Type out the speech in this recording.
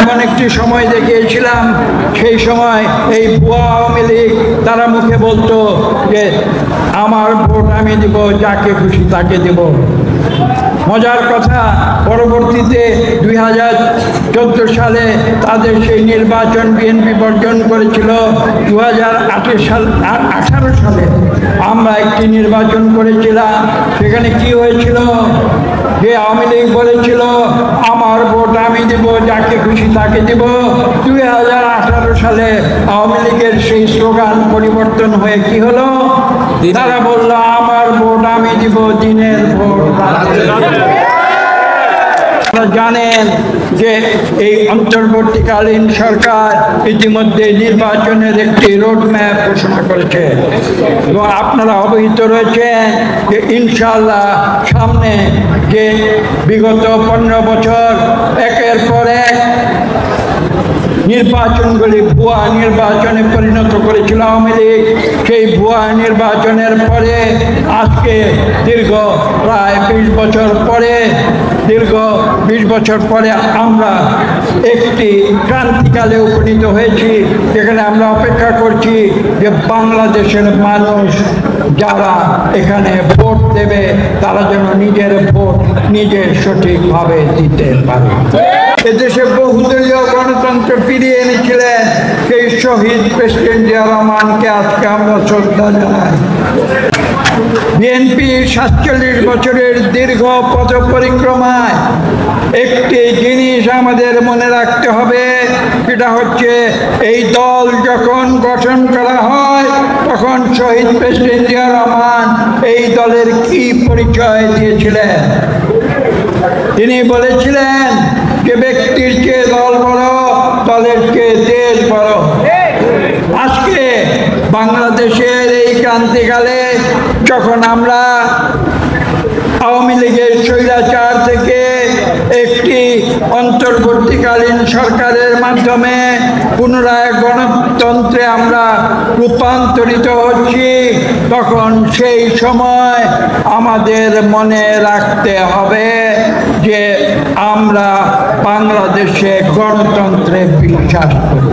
এমন একটি সময় দেখিয়েছিলাম, সেই সময় এই ভুয়া আওয়ামী লীগ তারা মুখে বলতো যে আমার ভোট আমি দিব, যাকে খুশি তাকে দেব। মজার কথা, পরবর্তীতে 2014 সালে তাদের সেই নির্বাচন বিএনপি বর্জন করেছিল। 2018 সালে আমরা একটি নির্বাচন করেছিলাম। সেখানে কি হয়েছিল? যে আওয়ামী লীগ বলেছিল আমার ভোট আমি দেব, যাকে খুশি তাকে দেব। 2018 সালে আওয়ামী লীগের সেই স্লোগান পরিবর্তন হয়ে কি হলো? তারা বলল আমার ভোট আমি দিব, দিনের ভোট। জানেন যে এই অন্তর্বর্তীকালীন সরকার ইতিমধ্যে নির্বাচনের একটি রোডম্যাপ ঘোষণা করেছে এবং আপনারা অবহিত রয়েছেন যে ইনশাআল্লাহ সামনে যে বিগত 15 বছর একের পর এক নির্বাচনগুলি ভুয়া নির্বাচনে পরিণত করেছিল আওয়ামী লীগ, সেই ভুয়া নির্বাচনের পরে আজকে দীর্ঘ প্রায় 20 বছর পরে আমরা একটি ক্রান্তিকালে উপনীত হয়েছি, যেখানে আমরা অপেক্ষা করছি যে বাংলাদেশের মানুষ যারা এখানে ভোট দেবে তারা যেন নিজের ভোট নিজে সঠিকভাবে দিতে পারে। এদেশে বহুদলীয় গণতন্ত্র ফিরিয়ে এনেছিলেন সেই শহীদ প্রেসিডেন্ট জিয়া রহমানকে আজকে আমরা শ্রদ্ধা জানাই। বিএনপি 47 বছরের দীর্ঘ পথ পরিক্রমায় একটি জিনিস আমাদের মনে রাখতে হবে, সেটা হচ্ছে এই দল যখন গঠন করা হয় তখন শহীদ প্রেসিডেন্ট জিয়া রহমান এই দলের কি পরিচয় দিয়েছিলেন? তিনি বলেছিলেন যে ব্যক্তির চেয়ে দল বড়, দলের চেয়ে দেশ বড়। আজকে বাংলাদেশের এই ক্রান্তিকালে যখন আমরা আওয়ামী লীগের স্বৈরাচার থেকে একটি অন্তর্বর্তীকালীন সরকারের মাধ্যমে পুনরায় গণতন্ত্রে আমরা রূপান্তরিত হচ্ছি, তখন সেই সময় আমাদের মনে রাখতে হবে যে আমরা বাংলাদেশে গণতন্ত্রে বিশ্বাস করি।